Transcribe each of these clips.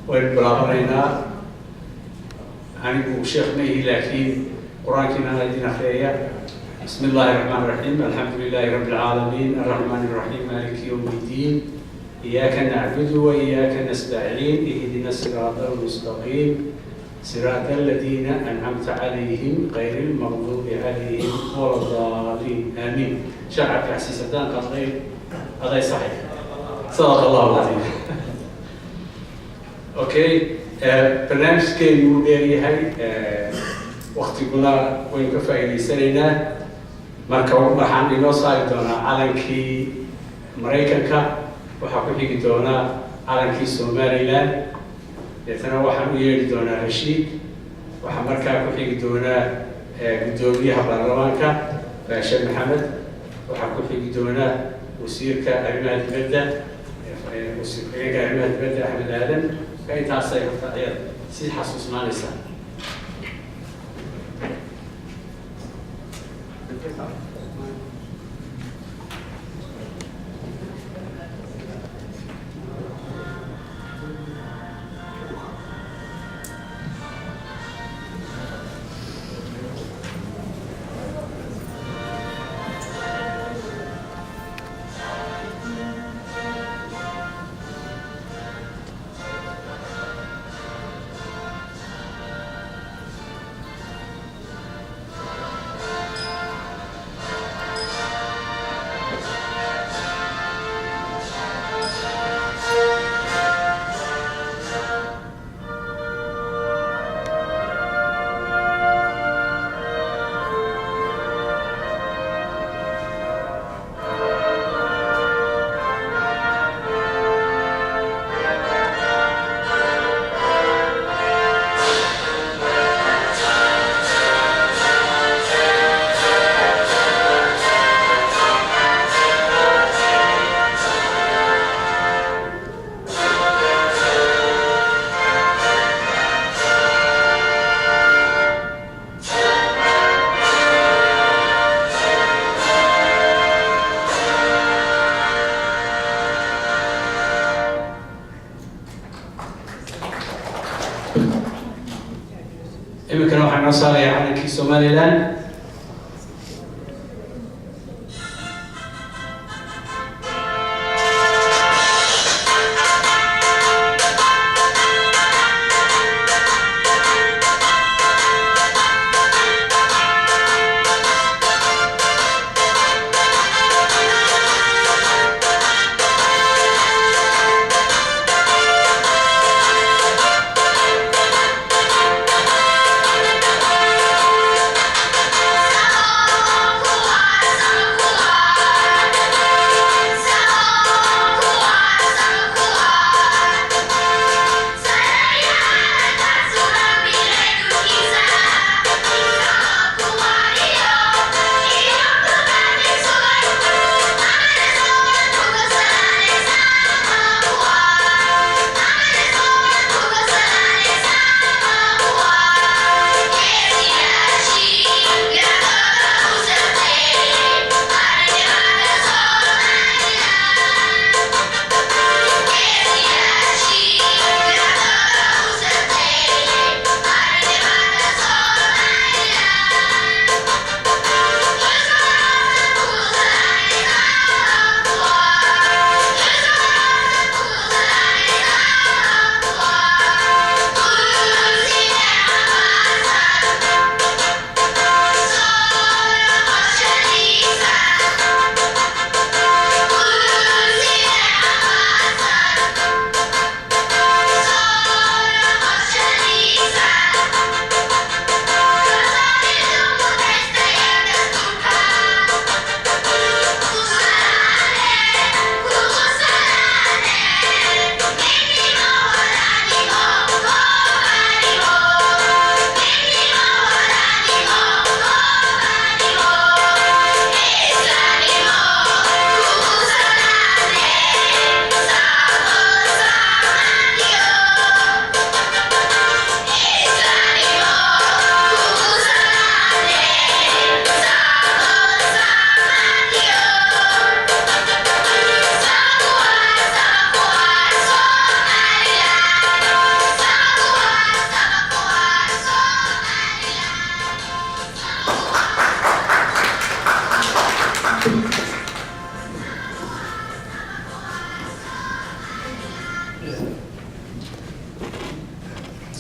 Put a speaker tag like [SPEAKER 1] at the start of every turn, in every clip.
[SPEAKER 1] والبلاغرينا عنه شيخ ميه لكن قرآن كنا ندينا خيرية. بسم الله الرحمن الرحيم. الحمد لله رب العالمين الرحمن الرحيم مالك يوم الدين. إياك نعبد وإياك نستعين اهدنا الصراط المستقيم صراط الذين أنعمت عليهم غير المغضوب عليهم ولا الضالين آمين. شرعك حسيستان قصير هذا صحيح. صدق الله العظيم. أوكي برنامج كينو ديري هاي وقت كنا وين كفاية سنينا مركب waxaan inoo saari doonaa calankii Mareykanka waxaa ku xigi doonaa calankii Somaliland deetana waxaan u yeeri doonaa Rashid waxaa markaa ku xigi doonaa gudoomiyaha baarlamaanka Sheekh Maxamed waxaa ku xigi doonaa wasiirka arrimaha dibadda wasiirka arrimaha dibadda Axmed Aadan intaas ay horta si xasuusnaanaysaa. إمكن واحد نصار يعني كي Somaliland.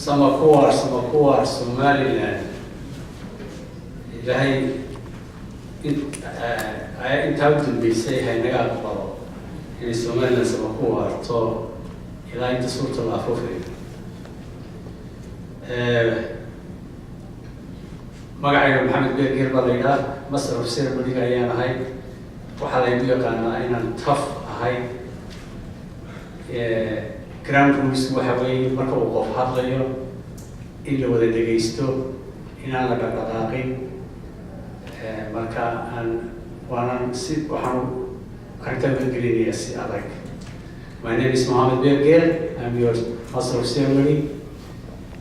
[SPEAKER 1] samakuwar Somaliland ilaahay intaa u dambeysay haynaga aqbalo inay Somaliland samakuwarto ilaa inta suurta la afuufayo. magacayga maxamed beergeer baa la yidhaha, master of ceremony ayaan ahay. waxaa laygu yaqaanaa inaan tough ahay. ground rules waxa weeye marka uu qof hadlayo in la wada dhegaysto, inaan la dhaqdhaqaaqin. marka waxaan arrintan ka gelinayaa si adag. My name is Mohammed Berger. I'm your master of ceremony.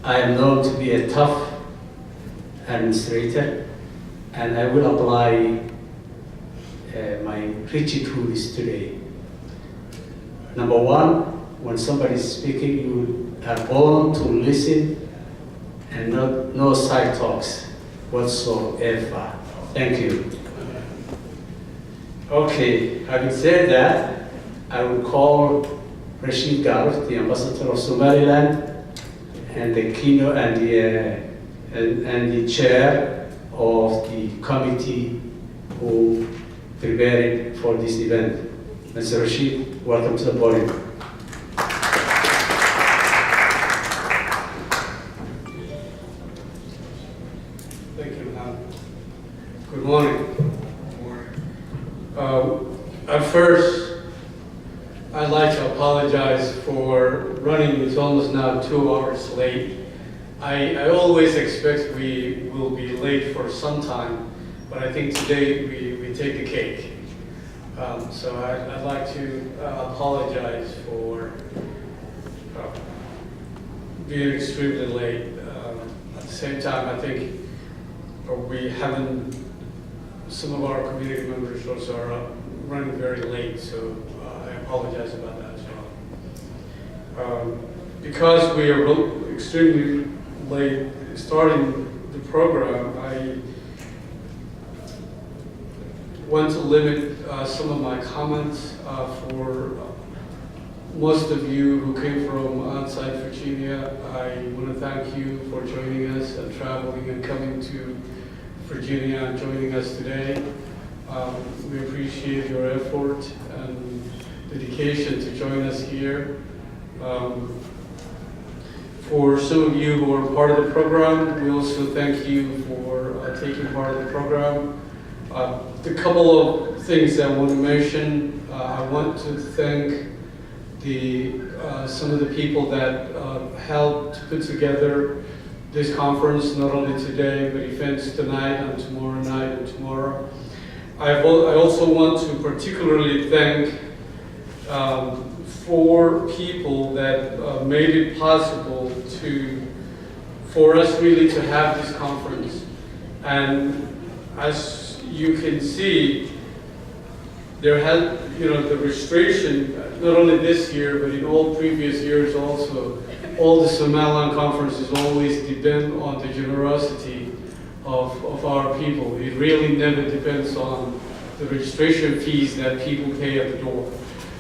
[SPEAKER 1] I am known to be a tough administrator, and I will apply my rigid rules today. Number one, when somebody is speaking, you are born to listen and no side talks whatsoever. Thank you. Okay, having said that, I will call Rashid Garuf, the ambassador of Somaliland, and the keynote and the chair of the committee who prepared for this event. Mr. Rashid, welcome to the podium.
[SPEAKER 2] Thank you, Mohammed. Good morning. At first, I'd like to apologize for running. It's almost now 2 hours late. I always expect we will be late for some time, but I think today we take the cake. So I'd like to apologize for being extremely late. At the same time, I think we haven't, some of our community members also are running very late, so I apologize about that as well. Because we are extremely late starting the program, I want to limit some of my comments for most of you who came from outside Virginia. I want to thank you for joining us and traveling and coming to Virginia and joining us today. We appreciate your effort and dedication to join us here. For some of you who are part of the program, we also thank you for taking part of the program. The couple of things I want to mention, I want to thank some of the people that helped put together this conference, not only today, but events tonight and tomorrow night and tomorrow. I also want to particularly thank 4 people that made it possible for us really to have this conference. And as you can see, there has, the registration, not only this year, but in all previous years also, all the Somaliland conferences always depend on the generosity of our people. It really never depends on the registration fees that people pay at the door.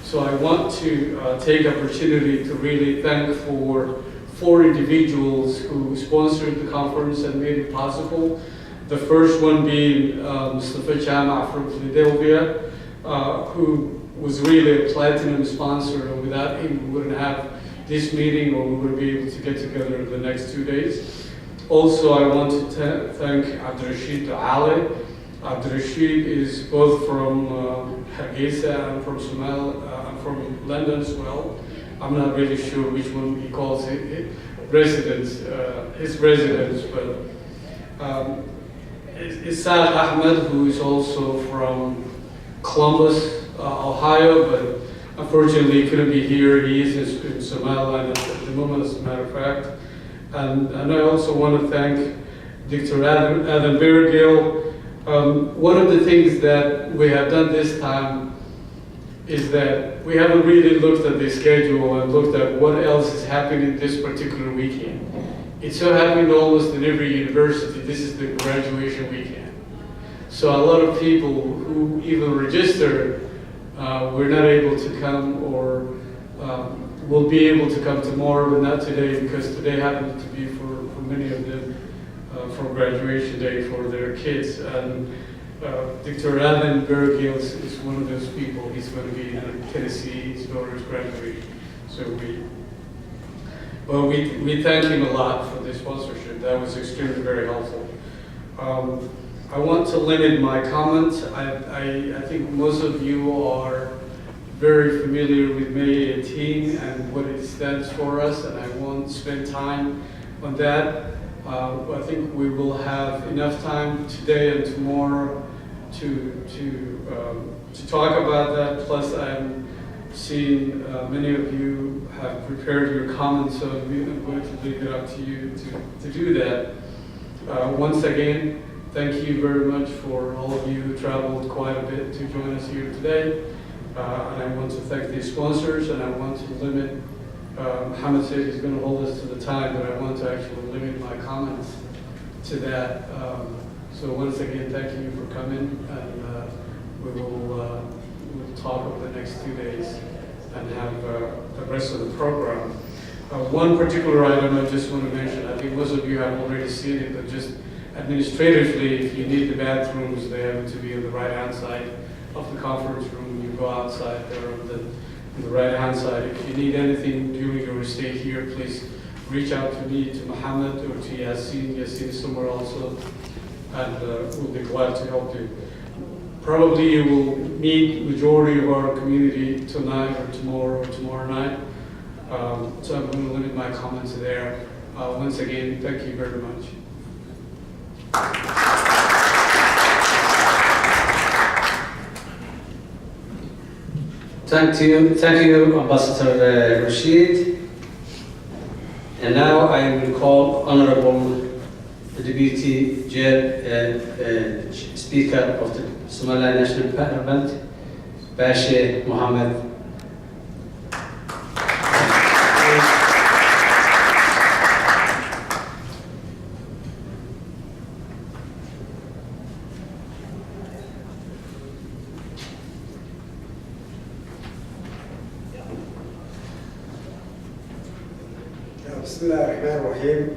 [SPEAKER 2] So I want to take opportunity to really thank for 4 individuals who sponsored the conference and made it possible. The first one being Mustafa Jama from Philadelphia, who was really a platinum sponsor, and without him we wouldn't have this meeting or we wouldn't be able to get together the next 2 days. Also, I want to thank Abdurrashid Ali. Abdurrashid is both from Hargeisa and from from London as well. I'm not really sure which one he calls his residence, but Isaac Ahmed, who is also from Columbus, Ohio, but unfortunately he couldn't be here. He is in Somaliland at the moment, as a matter of fact. And I also want to thank Dr. Adam Bergill. One of the things that we have done this time is that we haven't really looked at the schedule and looked at what else is happening this particular weekend. It so happened almost in every university, this is the graduation weekend. So a lot of people who even registered were not able to come, or will be able to come tomorrow, but not today, because today happens to be for many of them for graduation day for their kids. And Dr. Alan Bergill is one of those people. He's going to be in Tennessee, his daughter's graduation. So we thank him a lot for the sponsorship. That was extremely very helpful. I want to limit my comments. I think most of you are very familiar with May 18 and what it stands for us, and I won't spend time on that. I think we will have enough time today and tomorrow to talk about that. Plus, I'm seeing many of you have prepared your comments, so I'm going to leave it up to you to do that. Once again, thank you very much for all of you who traveled quite a bit to join us here today. And I want to thank the sponsors, and I want to limit, Mohammed said he's going to hold us to the time, but I want to actually limit my comments to that. So once again, thank you for coming, and we'll talk over the next 2 days and have the rest of the program. One particular item I just want to mention, I think most of you have already seen it, but just administratively, if you need the bathrooms, they happen to be on the right-hand side of the conference room. You go outside there on the right-hand side. If you need anything during your stay here, please reach out to me, to Mohammed, or to Yasin. Yasin is somewhere also, and we'll be glad to help you. Probably you will meet majority of our community tonight or tomorrow night. So I'm going to limit my comments there. Once again, thank you very much.
[SPEAKER 1] Thank you, Ambassador Rashid. And now I will call Honorable Deputy Speaker of the Somaliland National Parliament, Bashi Mohammed.
[SPEAKER 3] بسم الله الرحمن الرحيم.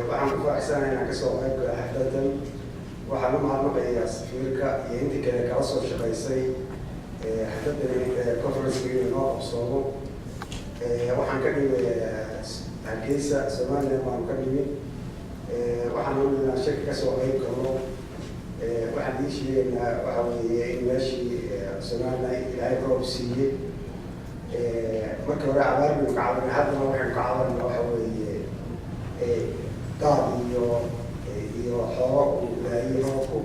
[SPEAKER 3] waxaan ku faraxsanahay inaan kasoo qayb gala xafladan. waxaan u mahadnaqayaa safiirka iyo intii kale kala soo shaqaysay xafladan conference-ga inoo qabsoomo. waxaan ka dhigay Hargeysa, Somaliland baan ka dhigay. waxaan rabnaa shirka kasoo qayb galo. waxaan ii sheegaynaa waxa weeye in meeshii Somaliland ilaahay roob siiyey. marka hore abaar baynu ka cabanay, haddana waxaynu ka cabanayna waxa weeye daad iyo xoolo uu ilaayay roobku.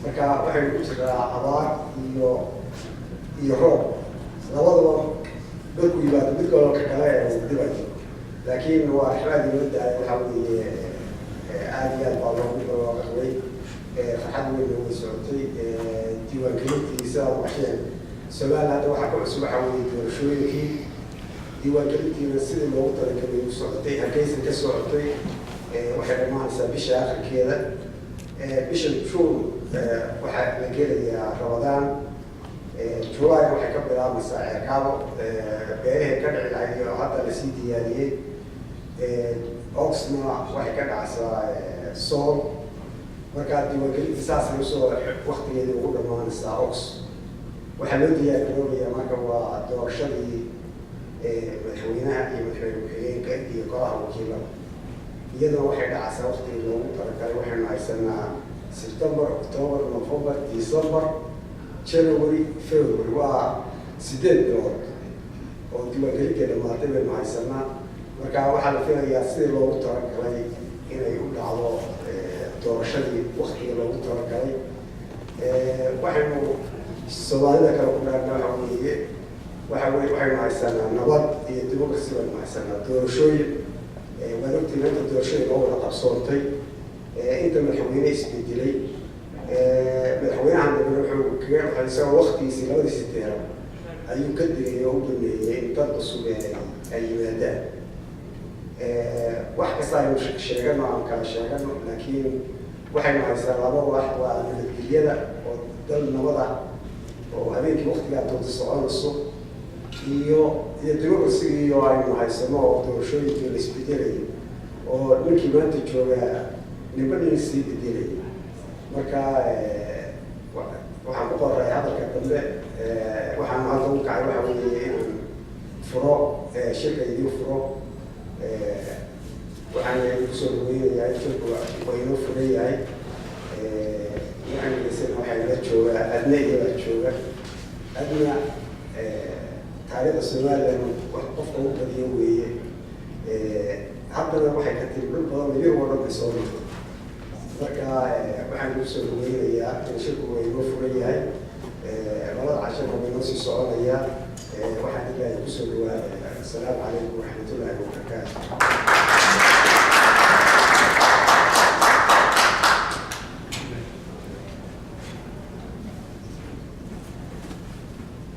[SPEAKER 3] marka waxaynu ku jiraa abaar iyo roob, labadaba dadku yimaado mid gobolka kale ee uu dhibayo. laakiin waa raxmad inoo daaya, waxa weeye aad iyo aad baa looga qabay. farxad weyn way socotay. diiwaangelintiisa waxyeen Somaliland hadda waxaa ku cusub waxa weeye doorashooyinkii. diiwaangelintiina sidii loogu talagalay u socotay, Hargeysa ka socotay. waxay dhammaanaysaa bisha akhirkeeda. bisha Juun waxaa la gelayaa Ramadaan. July waxay ka bilaabmaysaa Ceekaabo. beerahay ka dhici lahayd iyo hadda lasii diyaariyey. Augustna waxay ka dhacaysaa Sool. markaa diiwaangelinta saasay usoo waqtigeedii ugu dhammaanaysaa August. waxaa loo diyaargaroobayaa marka waa doorashadii madaxweynaha iyo madaxweyne ku-xigeenka iyo golaha wakiilada. iyaduna waxay dhacaysaa waqtigii loogu talagalay. waxaynu haysanaa September, October, November, December, January, February. waa 8 bilood oo diiwaangelintii dhammaatay baynu haysanaa. marka waxaa la filayaa sidii loogu talagalay inay u dhacdo doorashadii waqtigii loogu talagalay. waxaynu Soomaalida kale ku dhaarna waxaynu haysanaa nabad iyo democracy baynu haysanaa. doorashooyin waan ogtihiin inta doorashooyin oo wada qabsoontay. inta madaxweyne isbedelay. madaxweynahan dambe wuxuu kaga isagoo waqtigiisii 2008 ayuu ka digay oo u baneeyey in dad cusub ay yimaadaan. wax kasta aynu sheegano aan kala sheegano, laakiin waxaynu haysanaa laba wax. waa nabadgelyada oo dal nabad ah oo habeenkii waqtigaa doonta soconayso, iyo democracy iyo aynu haysano oo doorashooyinkii la isbedelayo oo ninkii maanta jooga nimadii sii bedelay marka waxaan ku qoray hadalka dambe waxaan hadda u kacay waxa weeye inaan furo shirka idin furo waxaan kusoo dhaweynayaa shirku waa inoo furan yahay waxaan waxaa la jooga adna iyo la jooga adna taariikhda Somaliland qofka u badiyo weeye haddana waxay ka tiri dhul badan iyo wada ka soo martay marka waxaan kusoo dhaweynayaa in shirku waa inoo furan yahay labada casho waa inoo sii soconaya waxaan ilaahay kusoo dhawaanayaa assalaamu calaykum waraxmatullaahi wabarakaatuh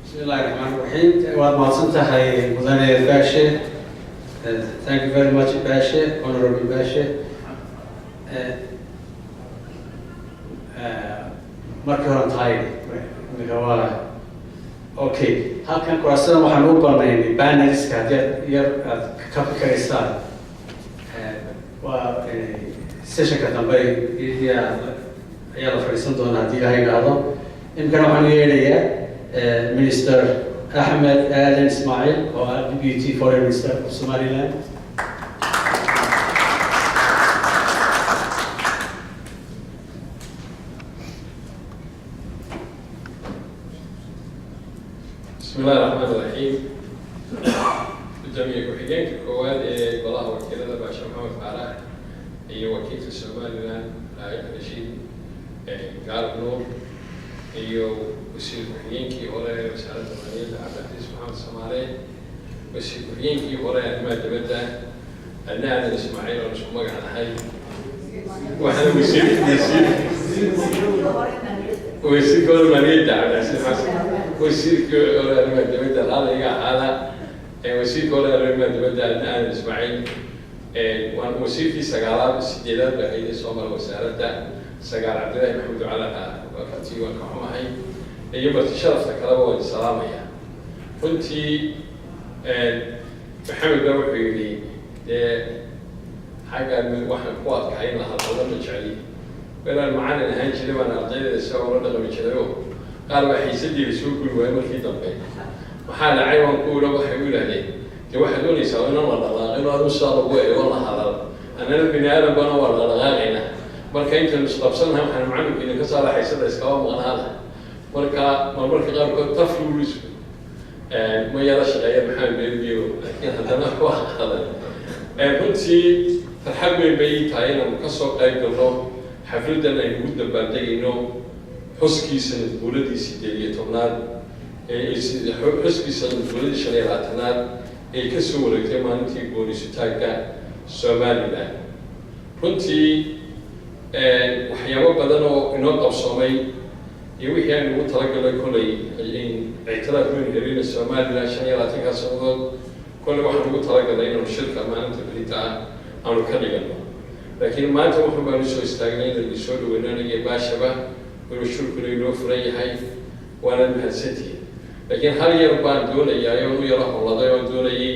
[SPEAKER 1] Bismillahirrahmanirrahim. Waad mahadsantahay mudane Baashe. Thank you very much Baashe, Honorable Baashe. Markii hore tahay migawala. Okay, halkan kuraasada waxaan u banaynay paneliska haddii yar aad ka fikiraysaan. Waa sessionka dambe ayaa la fadhiisan doonaa haddii la yidhaahdo. Imkana waxaan yeelayaa Minister Ahmed Aden Ismail, or Deputy Foreign Minister of Somaliland.
[SPEAKER 4] Bismillahirrahmanirrahim. Jamiica ku-xigeenka koowaad ee golaha wakiilada Baashe Maxamed Faarax iyo wakiilka Somaliland Rashiid Gaar Nuur iyo wasiir ku-xigeenkii hore ee wasaaradda maaliyadda Cabdilcasiis Maxamed Soomaale, wasiir ku-xigeenkii hore ee arrimaha dibadda Aden Ismail oo isku magac nahay, waxaana wasiirka hore maaliyadda Cabdilcasiis Xasan, wasiirka hore arrimaha dibadda Laaliga Aala, wasiirka hore arrimaha dibadda Aden Ismail, waan wasiirkii sagaalaad sideedaad baa hay'adda Soomaaliya wasaaradda sagaal Cabdilaahi Maxamed Calaha وقتي وكحماهي يبغى تشرف كلامه والسلام يا كنتي محمد بروحي حاجة من واحد قوات كعين لها طلب مشعلي بلا المعاني نهاية شيء وانا أرضي السوا ولا من شلوه قال واحد يسدي بسوق وين في طبيعي محل عيون كولا وحيقول عليه كواحد دول يسوون والله غير هذا الشهر والله هذا أنا البني آدم بنا والله غاغينا marka inta la isqabsanahay waxaan macallinka ka saaray haysada iskaga maqnaada marka qaarkood tafluus ma yara shaqeeya maxaa beebiyo laakiin haddana wax qadan runtii farxad weyn bay tahay inaan ka soo qayb galno xafladan ay ugu dabaaldegayno xuskiisa dowladiisa 18aad xuskiisa dowladiisa 15aad ee ka soo wareegtay maalintii go'aansitaanka Somaliland runtii waxyaabo badan oo inoo qabsoomay iyo wixii aan ugu talagalay kolay in ictiraaf weyn helina Somaliland 25 sanadood kolay waxaan ugu talagalay inaan shirka maalinta berita aanu ka dhigano laakiin maanta wuxuu baan soo istaagnay inaan soo dhaweynanayo Baashaba inuu shirku inoo furan yahay waana mahadsantihiin laakiin hal yar baan doonayaa inuu yara howladay oo doonayay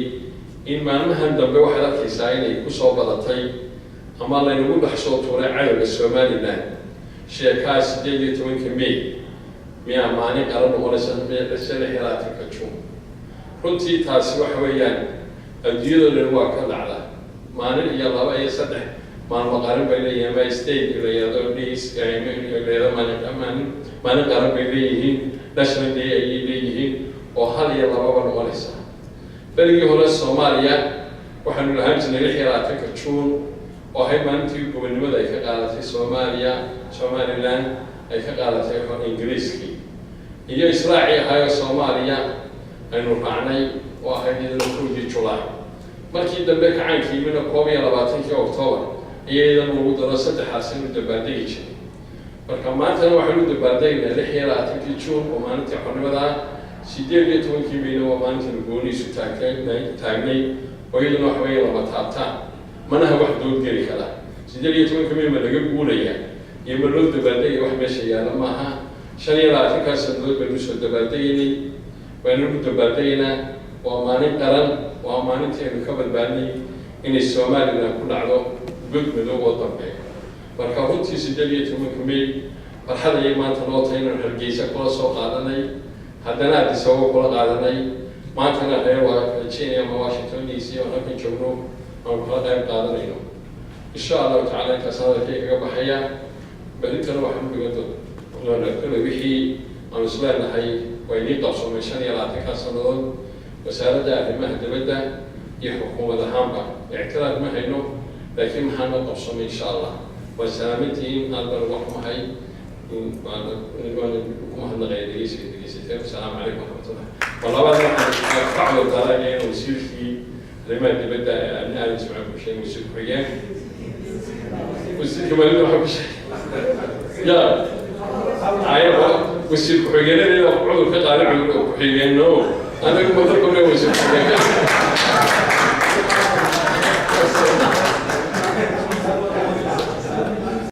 [SPEAKER 4] in maalmahan dambe waxaad arkaysaa inay ku soo badatay ama la inagu dhaxsoo tuuray cadawga Somaliland sheekaas 18 May miyaa maalin qaran noqonaysa shan xilaatka June runtii taasi waxa weeyaan adduunyada waa ka dhacda maalin iyo laba iyo saddex maalmo qaran bay leeyihiin ama state leeyahay days leeyahay maalin qaran bay leeyihiin national day ay leeyihiin oo hal iyo laba noqonaysa berigii hore Soomaaliya waxaanu lahaan jirnay xilaatka June oo hay maalintii gobonimada ay ka qaadatay Somaliland ay ka qaadatay Ingiriiskii iyo Israaciil ahayo Soomaaliya aynu raacnay oo ahayd 1 July markii dambe kacaankii mina 22 October iyadana ugu daro saddexaas inuu dabaaldegi jiray marka maanta waxaanu dabaaldegnaa 16 June oo maalintii xornimada 18 May oo maalintii go'aansitaanka taagnay oo iyadana wax weyn lama taabtaan manaha wax dood geli kara 18 May ma laga guulaya iyo ma loo dabaaldegay wax meesha yaala maaha 25 sanadood baynu soo dabaaldegnay وأنا بدبادينا وأماني قرن وأماني تين كبر باني إن الصوماليلاند كل عضو قد مدو وطنبي مركبتي سجلية منكمي فرحة يمان تنوطين الهرجيسة كل سوق قادني هدنا تسوق كل قادني ما كان غير وشيء ما واشنطن دي سي ولكن شغلوا أو كل قاعد قادنينه إن شاء الله تعالى كسادة كي قبحية بديت أنا وحنا بقدر ولا كل بحي أنا سؤالنا هاي ويني قصو مشان يلاتك هالسنوات وسارة المهد بدأ يحكم هذا هامبا اعتراض ما هينو لكن ما قصو إن شاء الله وسلامتين هذا الوقت هاي وأنا غير دقيسة السلام عليكم ورحمة الله والله أنا فعل الطلاق ويصير في لما بدأ أنا أسمع شيء ويصير حيان ويصير كمان ما أحب شيء يا أيوة ويصير حيان اللي أقعد في قارع حيان نو أنا كم مرة كنا ويصير حيان